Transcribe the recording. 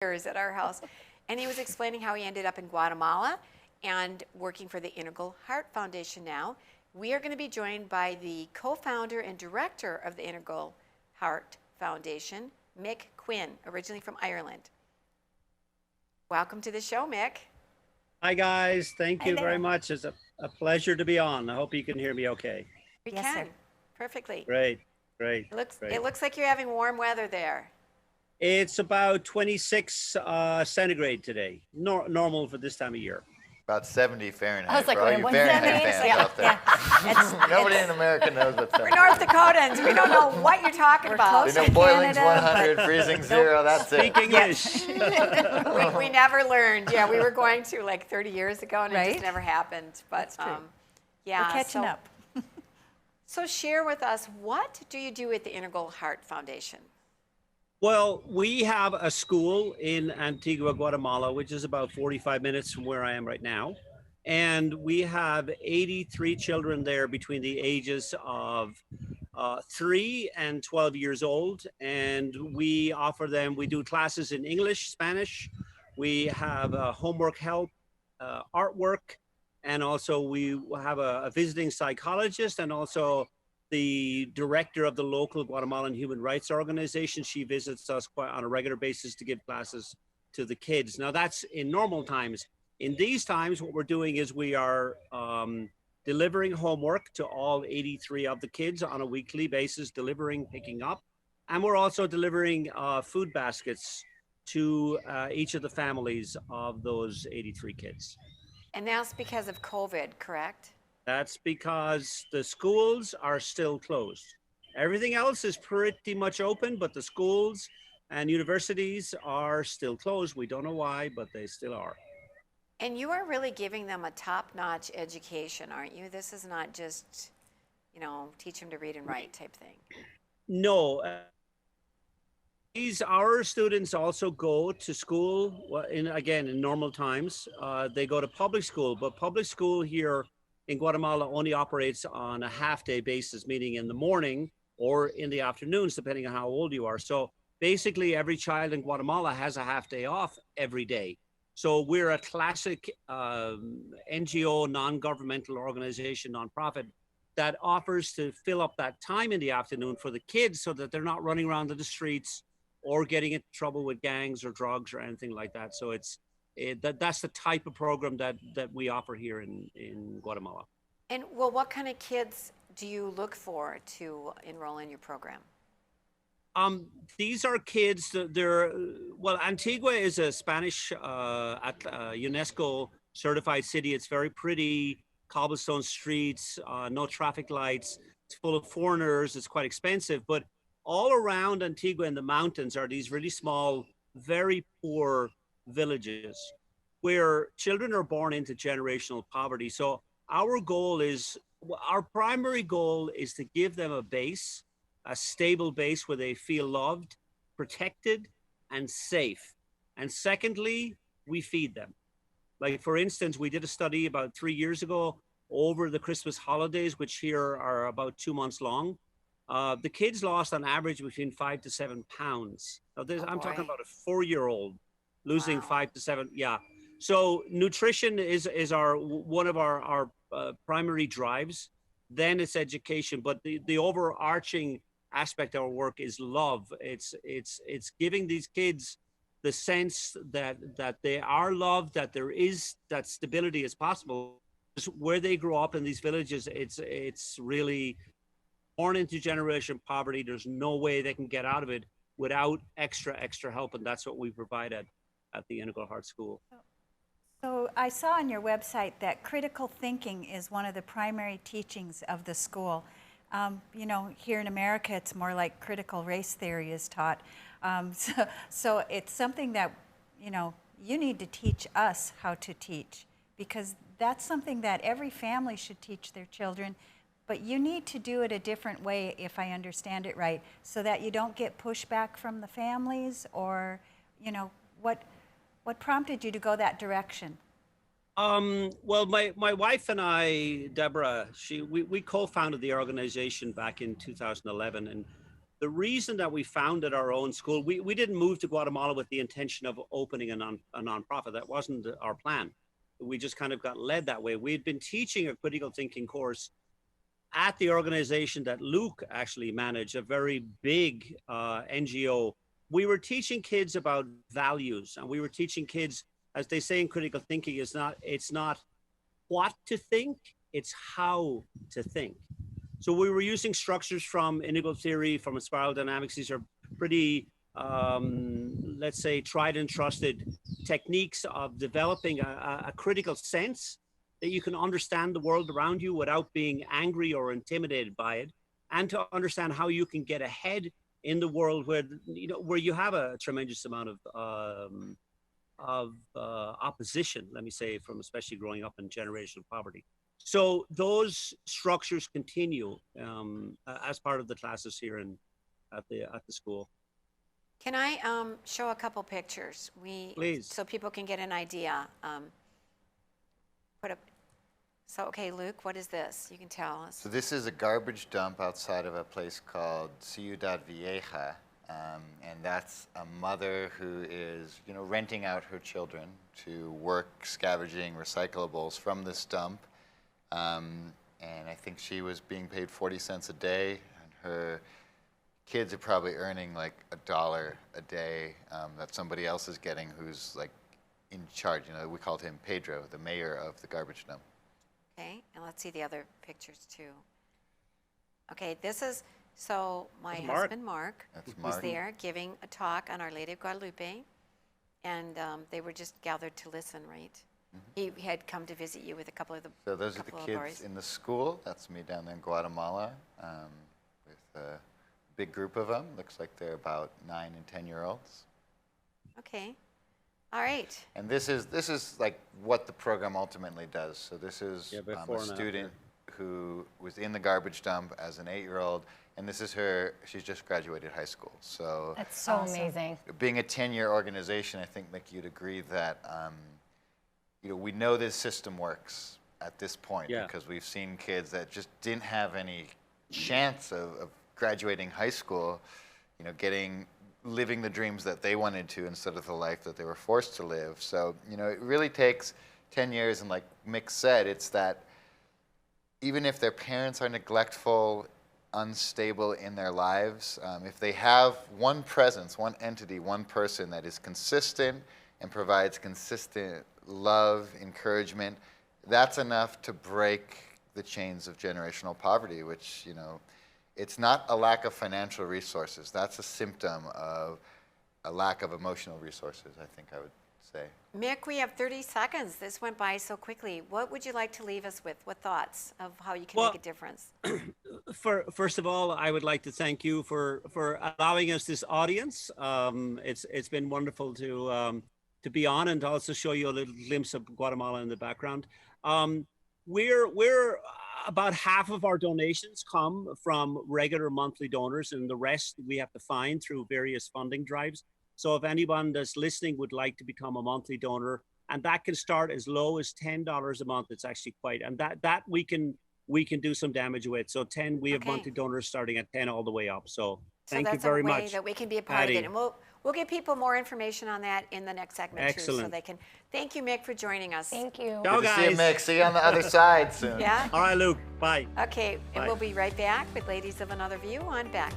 years at our house. And he was explaining how he ended up in Guatemala and working for the Integral Heart Foundation now. We are going to be joined by the co-founder and director of the Integral Heart Foundation, Mick Quinn, originally from Ireland. Welcome to the show, Mick. Hi, guys. Thank you very much. It's a pleasure to be on. I hope you can hear me okay. We can. Perfectly. Great. It looks like you're having warm weather there. It's about 26 centigrade today. Normal for this time of year. About 70 Fahrenheit. I was like, for all you Fahrenheit fans out there. Nobody in America knows what's We're North Dakotans. We don't know what you're talking about. They know boiling's 100, freezing 0. That's it. Speak English. we never learned. Yeah, we were going to like 30 years ago, and it just never happened. But yeah, we're catching up. So share with us, what do you do at the Integral Heart Foundation? Well, we have a school in Antigua, Guatemala, which is about 45 minutes from where I am right now. And we have 83 children there between the ages of 3 and 12 years old. And we offer them, we do classes in English, Spanish. We have homework help, artwork, and also we have a visiting psychologist, and also the director of the local Guatemalan human rights organization. She visits us quite on a regular basis to give classes to the kids. Now that's in normal times. In these times, what we're doing is we are delivering homework to all 83 of the kids on a weekly basis, delivering, picking up. And we're also delivering food baskets to each of the families of those 83 kids. And that's because of COVID, correct? That's because the schools are still closed. Everything else is pretty much open, but the schools and universities are still closed. We don't know why, but they still are. And you are really giving them a top-notch education, aren't you? This is not just, teach them to read and write type thing. No. Our students also go to school, in normal times. They go to public school, but public school here in Guatemala only operates on a half-day basis, meaning in the morning or in the afternoons, depending on how old you are. So basically, every child in Guatemala has a half-day off every day. So we're a classic NGO, non-governmental organization, nonprofit, that offers to fill up that time in the afternoon for the kids so that they're not running around in the streets or getting into trouble with gangs or drugs or anything like that. So that's the type of program that we offer here in Guatemala. And what kind of kids do you look for to enroll in your program? These are kids Antigua is a Spanish UNESCO certified city. It's very pretty, cobblestone streets, no traffic lights. It's full of foreigners. It's quite expensive, but all around Antigua in the mountains are these really small, very poor villages where children are born into generational poverty. So our primary goal is to give them a stable base where they feel loved, protected, and safe. And secondly, we feed them. Like, for instance, we did a study about 3 years ago over the Christmas holidays, which here are about 2 months long. The kids lost on average between 5 to 7 pounds. Now I'm talking about a 4-year-old losing 5 to 7. Yeah. So nutrition is one of our primary drives. Then it's education, but the overarching aspect of our work is love. It's giving these kids the sense that they are loved, that that stability is possible. Where they grow up in these villages, it's really born into generation poverty. There's no way they can get out of it without extra help, and that's what we provide at the Integral Heart School. So I saw on your website that critical thinking is one of the primary teachings of the school. Here in America, it's more like critical race theory is taught. So it's something that, you need to teach us how to teach, because that's something that every family should teach their children. But you need to do it a different way, if I understand it right, so that you don't get pushback from the families, or, what prompted you to go that direction? Well, my wife and I, Deborah, we co-founded the organization back in 2011, and the reason that we founded our own school, we didn't move to Guatemala with the intention of opening a nonprofit. That wasn't our plan. We just kind of got led that way. We'd been teaching a critical thinking course at the organization that Luke actually managed, a very big NGO. We were teaching kids about values, and we were teaching kids, as they say in critical thinking, it's not what to think, it's how to think. So we were using structures from integral theory, from spiral dynamics. These are pretty, let's say, tried and trusted techniques of developing a critical sense that you can understand the world around you without being angry or intimidated by it, and to understand how you can get ahead in the world where you have a tremendous amount of opposition, let me say, from especially growing up in generational poverty. So those structures continue as part of the classes here at the school. Can I show a couple pictures? Please. So people can get an idea. So, okay, Luke, what is this? You can tell us. So this is a garbage dump outside of a place called Ciudad Vieja, and that's a mother who is, renting out her children to work scavenging recyclables from this dump. And I think she was being paid 40 cents a day, and her kids are probably earning like $1 a day that somebody else is getting who's like in charge. We called him Pedro, the mayor of the garbage dump. Okay, and let's see the other pictures too. Okay, this is, so my husband Mark was there giving a talk on Our Lady of Guadalupe, and they were just gathered to listen, right? Mm-hmm. He had come to visit you with a couple of the So those are the kids in the school. That's me down there in Guatemala with a big group of them. Looks like they're about 9 and 10-year-olds. Okay. All right. And this is like what the program ultimately does. So this is a student who was in the garbage dump as an 8-year-old, and this is her. She's just graduated high school. So that's so amazing. Being a 10-year organization, I think, Mick, you'd agree that we know this system works at this point because we've seen kids that just didn't have any chance of graduating high school, living the dreams that they wanted to instead of the life that they were forced to live. So, it really takes 10 years, and like Mick said, it's that even if their parents are neglectful, unstable in their lives, if they have one presence, one entity, one person that is consistent and provides consistent love, encouragement, that's enough to break the chains of generational poverty, which, it's not a lack of financial resources. That's a symptom of a lack of emotional resources, I think I would say. Mick, we have 30 seconds. This went by so quickly. What would you like to leave us with? What thoughts of how you can make a difference? First of all, I would like to thank you for allowing us this audience. It's been wonderful to be on and also show you a little glimpse of Guatemala in the background. We're about half of our donations come from regular monthly donors, and the rest we have to find through various funding drives. So if anyone that's listening would like to become a monthly donor, and that can start as low as $10 a month, it's actually quite, and that we can do some damage with. So 10, we have monthly donors starting at 10 all the way up. So thank you very much. So that's a way that we can be a part of it. And we'll give people more information on that in the next segment too, so they can. Thank you, Mick, for joining us. Thank you. Ciao, guys. See you, Mick. See you on the other side soon. Yeah. All right, Luke. Bye. Okay, Bye. and we'll be right back with Ladies of Another View on BEK.